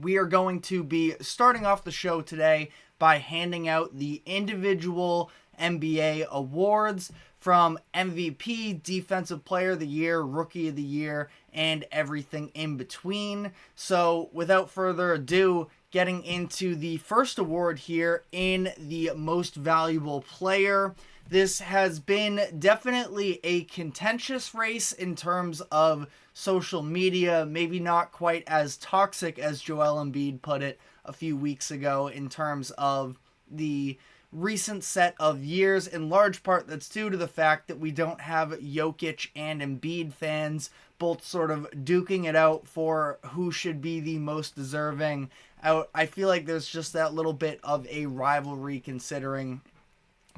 we are going to be starting off the show today by handing out the individual NBA awards from MVP, Defensive Player of the Year, Rookie of the Year, and everything in between. So without further ado, getting into the first award here in the Most Valuable Player. This has been definitely a contentious race in terms of social media, maybe not quite as toxic as Joel Embiid put it a few weeks ago in terms of the recent set of years. In large part, that's due to the fact that we don't have Jokic and Embiid fans both sort of duking it out for who should be the most deserving. I feel like there's just that little bit of a rivalry considering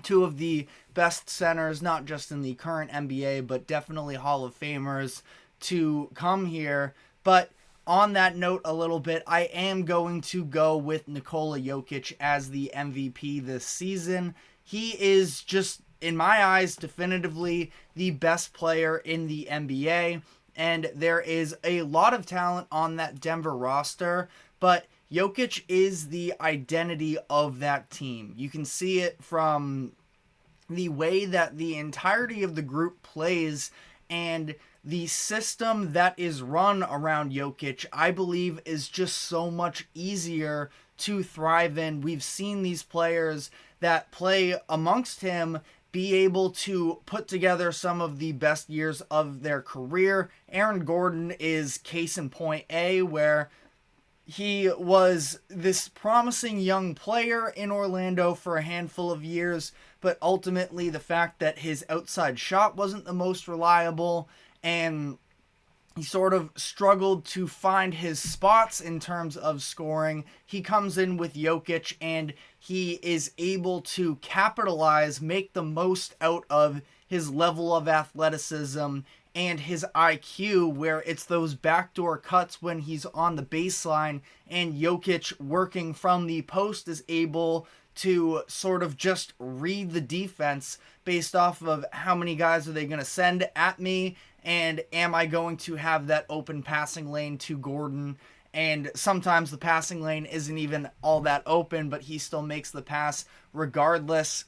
two of the best centers, not just in the current NBA, but definitely Hall of Famers to come here. But on that note a little bit, I am going to go with Nikola Jokic as the MVP this season. He is just, in my eyes, definitively the best player in the NBA. And there is a lot of talent on that Denver roster, but Jokic is the identity of that team. You can see it from the way that the entirety of the group plays, and the system that is run around Jokic, I believe, is just so much easier to thrive in. We've seen these players that play amongst him be able to put together some of the best years of their career. Aaron Gordon is case in point A, where he was this promising young player in Orlando for a handful of years, but ultimately the fact that his outside shot wasn't the most reliable, and he sort of struggled to find his spots in terms of scoring. He comes in with Jokic, and he is able to capitalize, make the most out of his level of athleticism and his IQ, where it's those backdoor cuts when he's on the baseline, and Jokic working from the post is able to sort of just read the defense based off of how many guys are they going to send at me, and am I going to have that open passing lane to Gordon. And sometimes the passing lane isn't even all that open, but he still makes the pass regardless.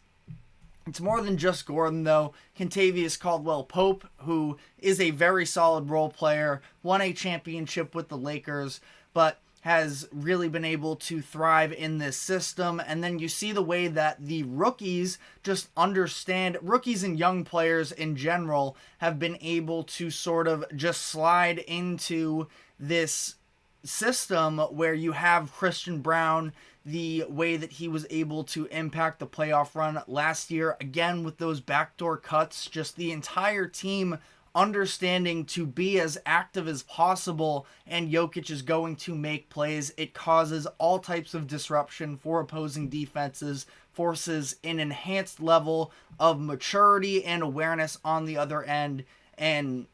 It's more than just Gordon, though. Kentavious Caldwell-Pope, who is a very solid role player, won a championship with the Lakers, but has really been able to thrive in this system. And then you see the way that the rookies just understand, rookies and young players in general have been able to sort of just slide into this system where you have Christian Brown, the way that he was able to impact the playoff run last year, again with those backdoor cuts, just the entire team understanding to be as active as possible, and Jokic is going to make plays. It causes all types of disruption for opposing defenses, forces an enhanced level of maturity and awareness on the other end, and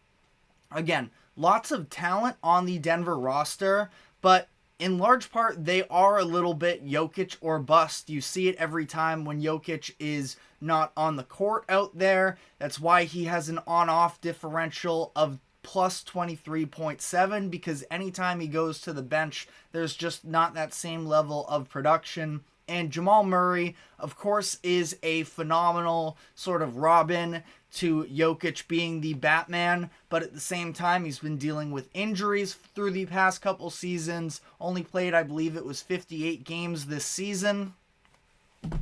again, lots of talent on the Denver roster, but in large part, they are a little bit Jokic or bust. You see it every time when Jokic is not on the court out there. That's why he has an on-off differential of plus 23.7, because anytime he goes to the bench, there's just not that same level of production. And Jamal Murray, of course, is a phenomenal sort of Robin to Jokic being the Batman, but at the same time, he's been dealing with injuries through the past couple seasons. Only played, I believe it was 58 games this season.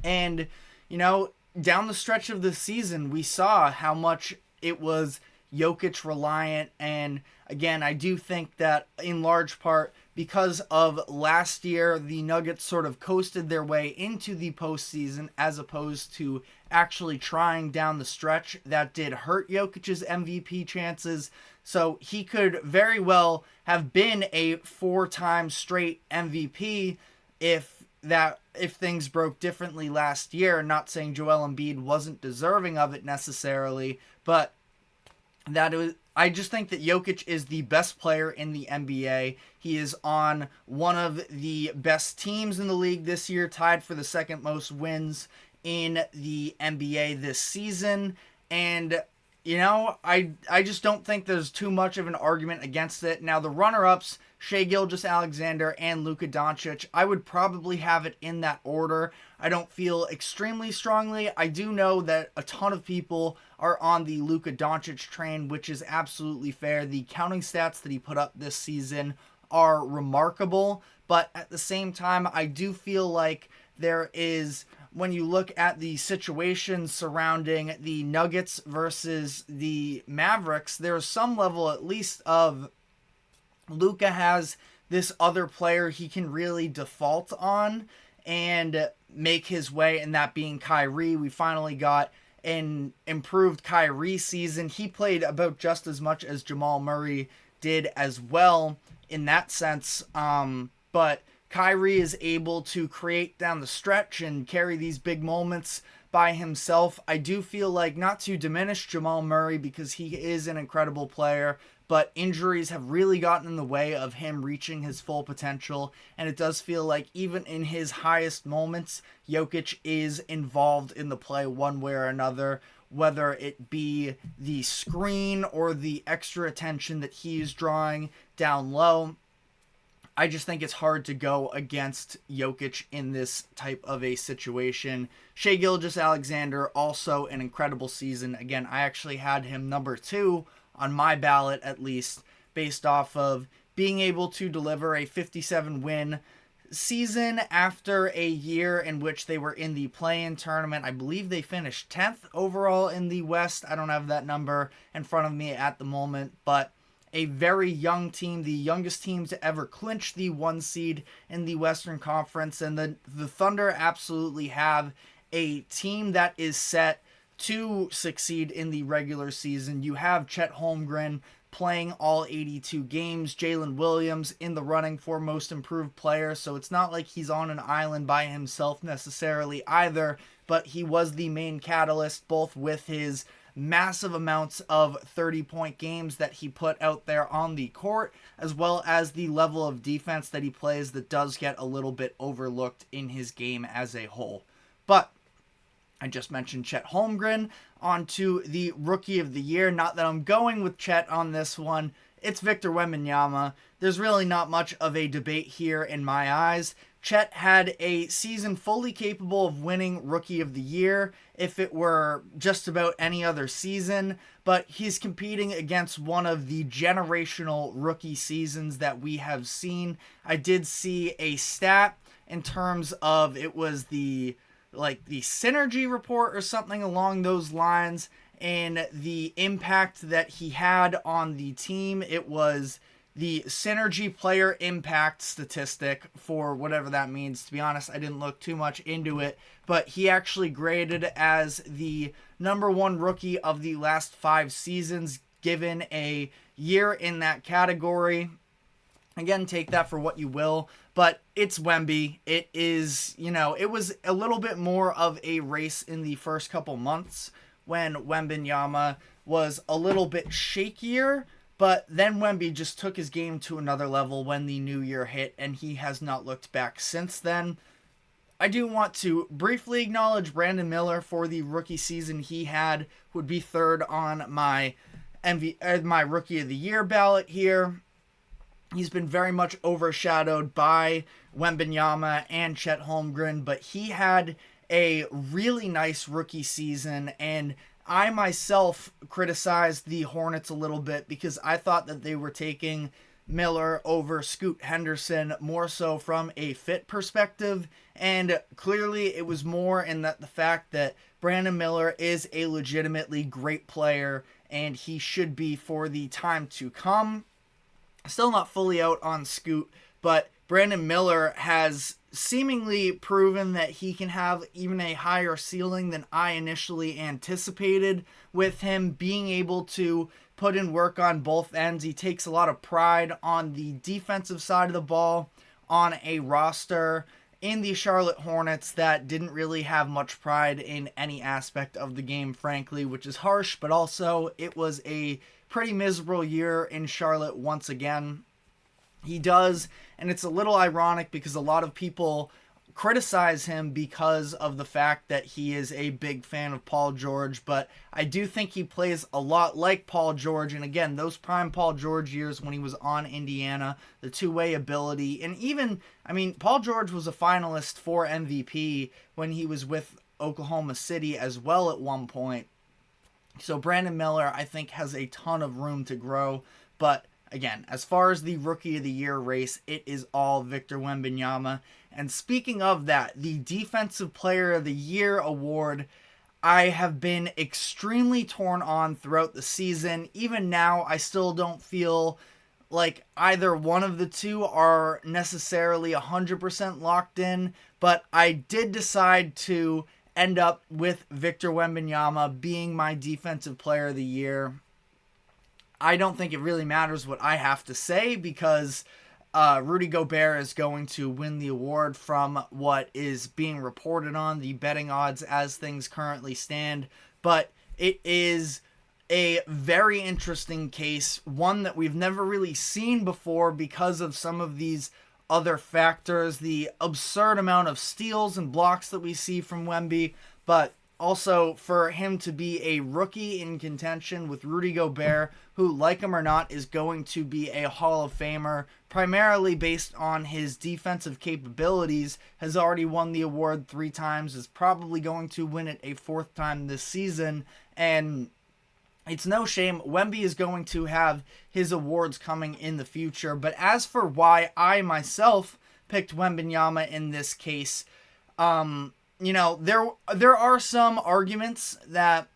And, you know, down the stretch of the season, we saw how much it was Jokic reliant. And again, I do think that in large part, because of last year, the Nuggets sort of coasted their way into the postseason as opposed to actually trying down the stretch. That did hurt Jokic's MVP chances. So he could very well have been a 4-time straight MVP if things broke differently last year. Not saying Joel Embiid wasn't deserving of it necessarily, but I just think that Jokic is the best player in the NBA. He is on one of the best teams in the league this year, tied for the second most wins in the NBA this season. And, you know, I just don't think there's too much of an argument against it. Now, the runner-ups Shai Gilgeous-Alexander, and Luka Doncic. I would probably have it in that order. I don't feel extremely strongly. I do know that a ton of people are on the Luka Doncic train, which is absolutely fair. The counting stats that he put up this season are remarkable, but at the same time, I do feel like there is, when you look at the situation surrounding the Nuggets versus the Mavericks, there's some level at least of Luka has this other player he can really default on and make his way, and that being Kyrie. We finally got an improved Kyrie season. He played about just as much as Jamal Murray did as well in that sense, but Kyrie is able to create down the stretch and carry these big moments by himself. I do feel like, not to diminish Jamal Murray because he is an incredible player, but injuries have really gotten in the way of him reaching his full potential, and it does feel like even in his highest moments, Jokic is involved in the play one way or another, whether it be the screen or the extra attention that he is drawing down low. I just think it's hard to go against Jokic in this type of a situation. Shai Gilgeous-Alexander, also an incredible season. Again, I actually had him number 2 on my ballot, at least, based off of being able to deliver a 57-win season after a year in which they were in the play-in tournament. I believe they finished 10th overall in the West. I don't have that number in front of me at the moment, but a very young team, the youngest team to ever clinch the 1 seed in the Western Conference. And the Thunder absolutely have a team that is set to succeed in the regular season. You have Chet Holmgren playing all 82 games, Jalen Williams in the running for most improved player, so it's not like he's on an island by himself necessarily either, but he was the main catalyst, both with his massive amounts of 30-point games that he put out there on the court, as well as the level of defense that he plays that does get a little bit overlooked in his game as a whole. But I just mentioned Chet Holmgren. On to the Rookie of the Year. Not that I'm going with Chet on this one. It's Victor Wembanyama. There's really not much of a debate here in my eyes. Chet had a season fully capable of winning Rookie of the Year if it were just about any other season, but he's competing against one of the generational rookie seasons that we have seen. I did see a stat in terms of, it was the synergy report or something along those lines, and the impact that he had on the team. It was the synergy player impact statistic, for whatever that means. To be honest, I didn't look too much into it, but he actually graded as the number 1 rookie of the last 5 seasons, given a year in that category. Again, take that for what you will, but it's Wemby. It is, it was a little bit more of a race in the first couple months when Wembanyama was a little bit shakier, but then Wemby just took his game to another level when the new year hit, and he has not looked back since then. I do want to briefly acknowledge Brandon Miller for the rookie season he had, would be 3rd on my my Rookie of the Year ballot here. He's been very much overshadowed by Wembanyama and Chet Holmgren, but he had a really nice rookie season, and I myself criticized the Hornets a little bit because I thought that they were taking Miller over Scoot Henderson more so from a fit perspective, and clearly it was more in that the fact that Brandon Miller is a legitimately great player and he should be for the time to come. Still not fully out on Scoot, but Brandon Miller has seemingly proven that he can have even a higher ceiling than I initially anticipated, with him being able to put in work on both ends. He takes a lot of pride on the defensive side of the ball on a roster in the Charlotte Hornets that didn't really have much pride in any aspect of the game, frankly, which is harsh, but also it was a pretty miserable year in Charlotte once again. He does, and it's a little ironic because a lot of people criticize him because of the fact that he is a big fan of Paul George, but I do think he plays a lot like Paul George. And again, those prime Paul George years when he was on Indiana, the two-way ability, and even, I mean, Paul George was a finalist for MVP when he was with Oklahoma City as well at one point. So Brandon Miller, I think, has a ton of room to grow, but again, as far as the Rookie of the Year race, it is all Victor Wembanyama. And speaking of that, the Defensive Player of the Year award, I have been extremely torn on throughout the season. Even now, I still don't feel like either one of the two are necessarily 100% locked in, but I did decide to end up with Victor Wembanyama being my Defensive Player of the Year. I don't think it really matters what I have to say because Rudy Gobert is going to win the award from what is being reported on the betting odds as things currently stand. But it is a very interesting case, one that we've never really seen before because of some of these other factors, the absurd amount of steals and blocks that we see from Wemby, but also for him to be a rookie in contention with Rudy Gobert, who, like him or not, is going to be a Hall of Famer, primarily based on his defensive capabilities, has already won the award 3 times, is probably going to win it a 4th time this season, and it's no shame. Wemby is going to have his awards coming in the future, but as for why I myself picked Wembanyama in this case, there are some arguments that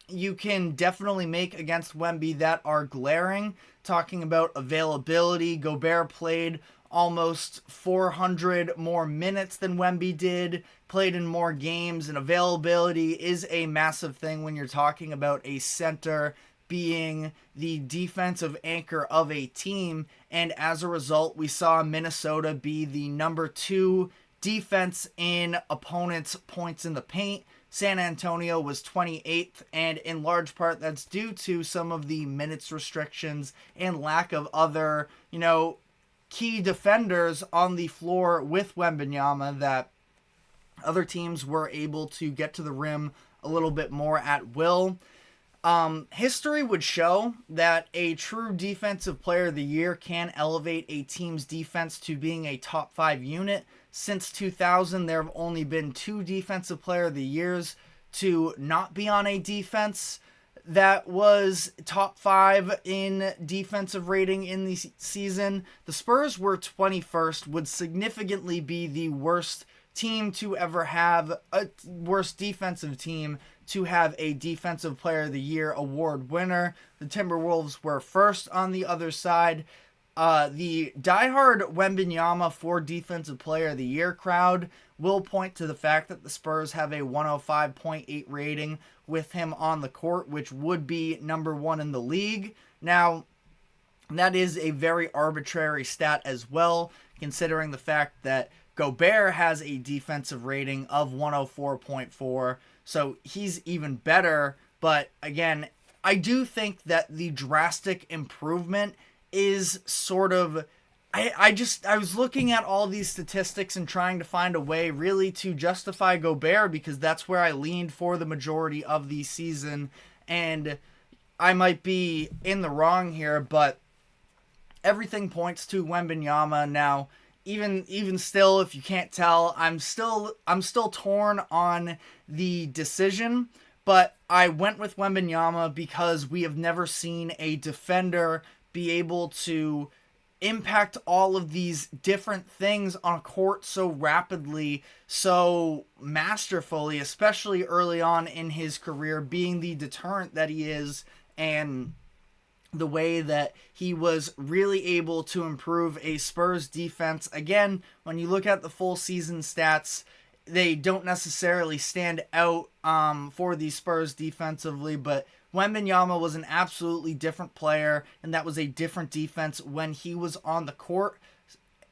you can definitely make against Wemby that are glaring. Talking about availability, Gobert played almost 400 more minutes than Wemby did, played in more games, and availability is a massive thing when you're talking about a center being the defensive anchor of a team, and as a result, we saw Minnesota be the number 2 defense in opponents' points in the paint. San Antonio was 28th, and in large part that's due to some of the minutes restrictions and lack of other, key defenders on the floor with Wembanyama, that other teams were able to get to the rim a little bit more at will. History would show that a true Defensive Player of the Year can elevate a team's defense to being a top 5 unit. Since 2000, there have only been 2 Defensive Player of the Years to not be on a defense that was top 5 in defensive rating in the season. The Spurs were 21st, would significantly be the worst team to ever have, a worst defensive team to have a Defensive Player of the Year award winner. The Timberwolves were first on the other side. The diehard Wembanyama for Defensive Player of the Year crowd will point to the fact that the Spurs have a 105.8 rating with him on the court, which would be number 1 in the league. Now, that is a very arbitrary stat as well, considering the fact that Gobert has a defensive rating of 104.4, so he's even better. But again, I do think that the drastic improvement is sort of, I was looking at all these statistics and trying to find a way really to justify Gobert, because that's where I leaned for the majority of the season, and I might be in the wrong here, but everything points to Wembanyama. Now, even still, if you can't tell, I'm still torn on the decision, but I went with Wembanyama because we have never seen a defender be able to impact all of these different things on a court so rapidly, so masterfully, especially early on in his career, being the deterrent that he is, and the way that he was really able to improve a Spurs defense. Again, when you look at the full season stats, they don't necessarily stand out for the Spurs defensively, but Wembanyama was an absolutely different player, and that was a different defense when he was on the court.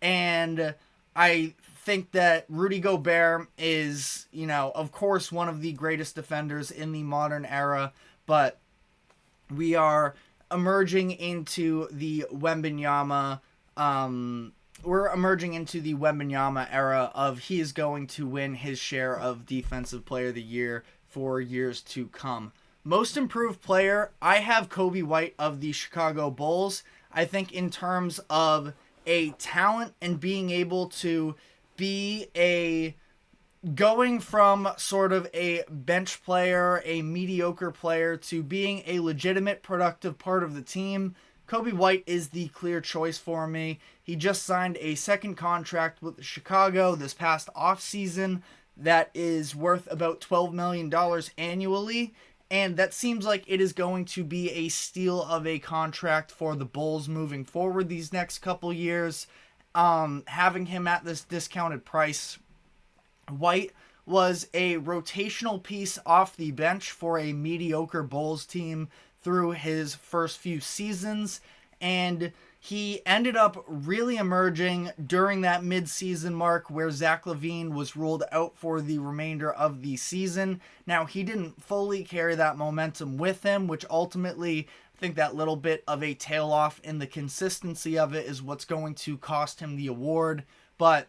And I think that Rudy Gobert is, of course, one of the greatest defenders in the modern era, but we are emerging into the Wembanyama we're emerging into the Wembanyama era of he is going to win his share of Defensive Player of the Year for years to come. Most improved player, I have Coby White of the Chicago Bulls. I think in terms of a talent and being able to be going from sort of a bench player, a mediocre player, to being a legitimate productive part of the team, Coby White is the clear choice for me. He just signed a second contract with Chicago this past offseason that is worth about $12 million annually, and that seems like it is going to be a steal of a contract for the Bulls moving forward these next couple years. Having him at this discounted price, White was a rotational piece off the bench for a mediocre Bulls team through his first few seasons, and he ended up really emerging during that mid-season mark where Zach LaVine was ruled out for the remainder of the season. Now, he didn't fully carry that momentum with him, which ultimately, I think that little bit of a tail off in the consistency of it is what's going to cost him the award. But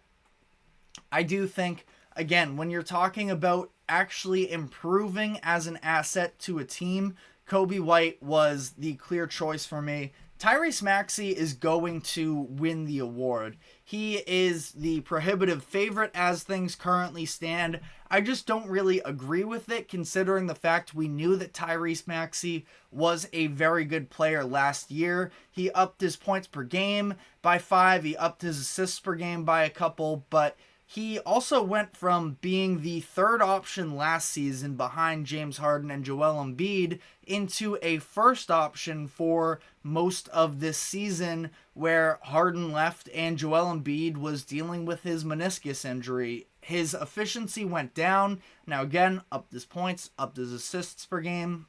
I do think, again, when you're talking about actually improving as an asset to a team, Coby White was the clear choice for me. Tyrese Maxey is going to win the award. He is the prohibitive favorite as things currently stand. I just don't really agree with it, considering the fact we knew that Tyrese Maxey was a very good player last year. He upped his points per game by 5. He upped his assists per game by a couple, but he also went from being the third option last season behind James Harden and Joel Embiid into a first option for most of this season, where Harden left and Joel Embiid was dealing with his meniscus injury. His efficiency went down. Now again, upped his points, upped his assists per game.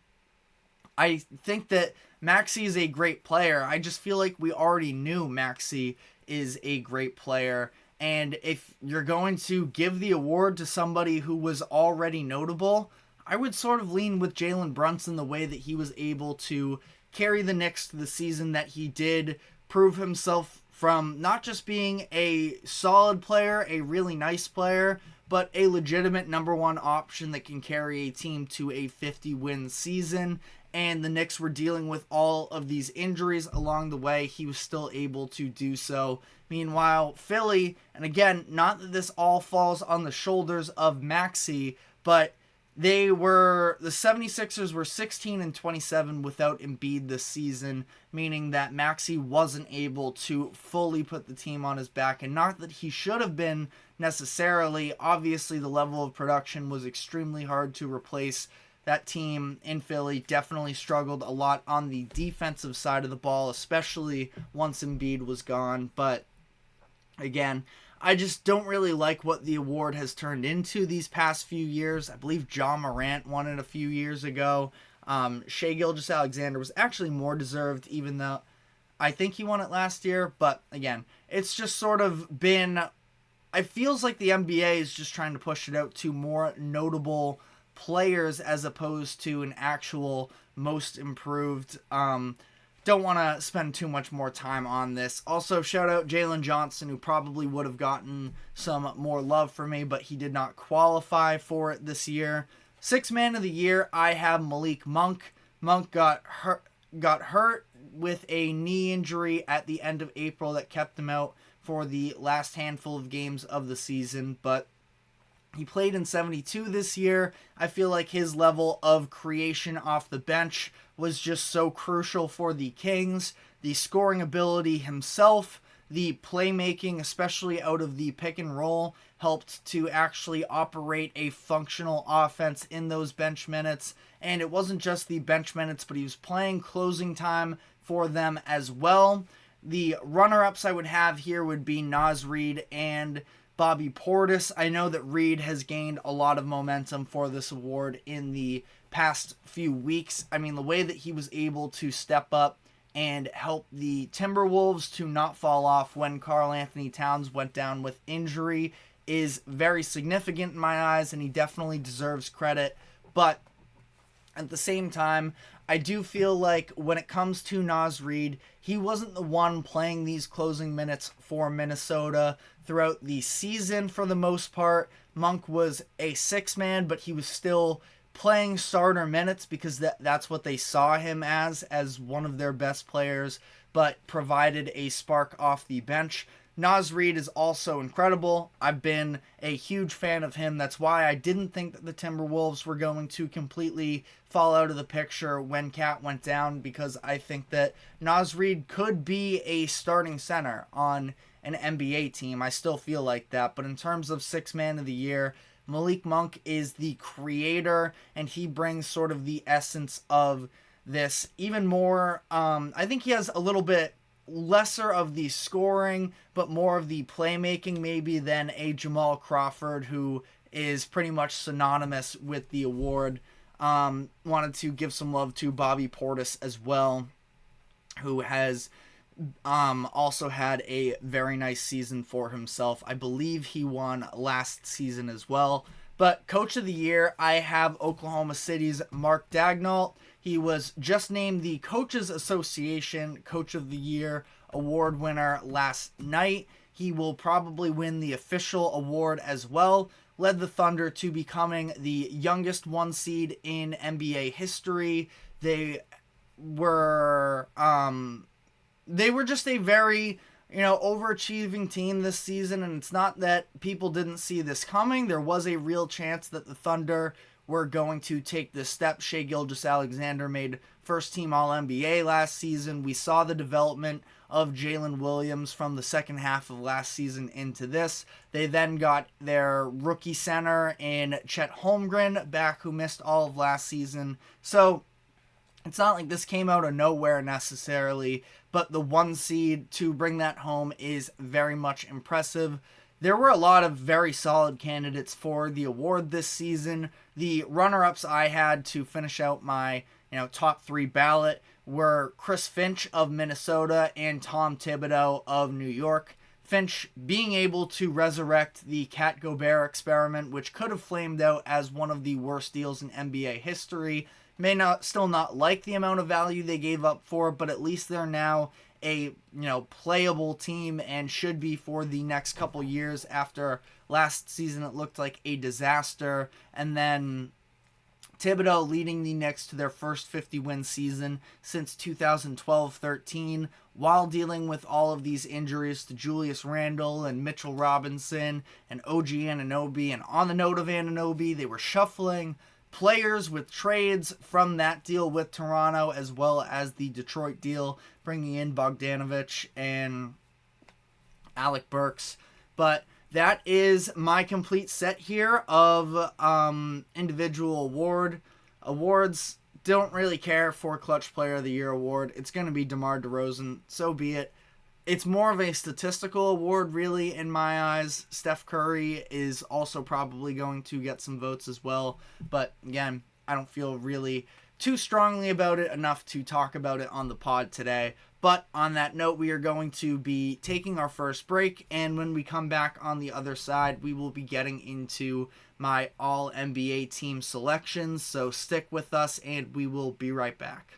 I think that Maxey is a great player. I just feel like we already knew Maxey is a great player. And if you're going to give the award to somebody who was already notable, I would sort of lean with Jalen Brunson the way that he was able to carry the Knicks to the season that he did, prove himself from not just being a solid player, a really nice player, but a legitimate number one option that can carry a team to a 50-win season. And the Knicks were dealing with all of these injuries along the way. He was still able to do so. Meanwhile, Philly, and again, not that this all falls on the shoulders of Maxey, but the 76ers were 16-27 without Embiid this season, meaning that Maxey wasn't able to fully put the team on his back, and not that he should have been necessarily. Obviously, the level of production was extremely hard to replace. That team in Philly definitely struggled a lot on the defensive side of the ball, especially once Embiid was gone. But again, I just don't really like what the award has turned into these past few years. I believe Ja Morant won it a few years ago. Shai Gilgeous-Alexander was actually more deserved, even though I think he won it last year. But again, it's just sort of been... It feels like the NBA is just trying to push it out to more notable players as opposed to an actual most improved. Don't want to spend too much more time on this. Also, shout out Jalen Johnson, who probably would have gotten some more love for me, but he did not qualify for it this year. Sixth man of the year, I have Malik Monk. Monk got hurt with a knee injury at the end of April that kept him out for the last handful of games of the season, but he played in 72 this year. I feel like his level of creation off the bench was just so crucial for the Kings. The scoring ability himself, the playmaking, especially out of the pick and roll, helped to actually operate a functional offense in those bench minutes. And it wasn't just the bench minutes, but he was playing closing time for them as well. The runner-ups I would have here would be Naz Reid and Bobby Portis. I know that Reid has gained a lot of momentum for this award in the past few weeks. I mean, the way that he was able to step up and help the Timberwolves to not fall off when Karl Anthony Towns went down with injury is very significant in my eyes, and he definitely deserves credit. But at the same time, I do feel like when it comes to Naz Reid, he wasn't the one playing these closing minutes for Minnesota throughout the season for the most part. Monk was a six-man, but he was still playing starter minutes because that's what they saw him as one of their best players, but provided a spark off the bench. Naz Reid is also incredible. I've been a huge fan of him. That's why I didn't think that the Timberwolves were going to completely fall out of the picture when Cat went down, because I think that Naz Reid could be a starting center on an NBA team. I still feel like that. But in terms of sixth man of the year, Malik Monk is the creator, and he brings sort of the essence of this even more. I think he has a little bit lesser of the scoring, but more of the playmaking maybe than a Jamal Crawford, who is pretty much synonymous with the award. Wanted to give some love to Bobby Portis as well, who has also had a very nice season for himself. I believe he won last season as well. But Coach of the Year, I have Oklahoma City's Mark Daigneault. He was just named the Coaches Association Coach of the Year award winner last night. He will probably win the official award as well. Led the Thunder to becoming the youngest one seed in NBA history. They were just a very overachieving team this season, and it's not that people didn't see this coming. There was a real chance that the Thunder were going to take this step. Shai Gilgeous-Alexander made first team All-NBA last season. We saw the development of Jalen Williams from the second half of last season into this. They then got their rookie center in Chet Holmgren back, who missed all of last season. So it's not like this came out of nowhere necessarily, but the one seed to bring that home is very much impressive. There were a lot of very solid candidates for the award this season. The runner-ups I had to finish out my top three ballot were Chris Finch of Minnesota and Tom Thibodeau of New York. Finch being able to resurrect the Cat Gobert experiment, which could have flamed out as one of the worst deals in NBA history. May still not like the amount of value they gave up for, but at least they're now a playable team and should be for the next couple years. After last season it looked like a disaster, and then Thibodeau leading the Knicks to their first 50-win season since 2012-13 while dealing with all of these injuries to Julius Randle and Mitchell Robinson and OG Anunoby. And on the note of Anunoby, they were shuffling players with trades from that deal with Toronto as well as the Detroit deal, bringing in Bogdanovic and Alec Burks. But that is my complete set here of individual awards. Don't really care for Clutch Player of the Year award. It's going to be DeMar DeRozan. So be it. It's more of a statistical award, really, in my eyes. Steph Curry is also probably going to get some votes as well. But, again, I don't feel really too strongly about it enough to talk about it on the pod today. But on that note, we are going to be taking our first break. And when we come back on the other side, we will be getting into my All-NBA team selections. So stick with us, and we will be right back.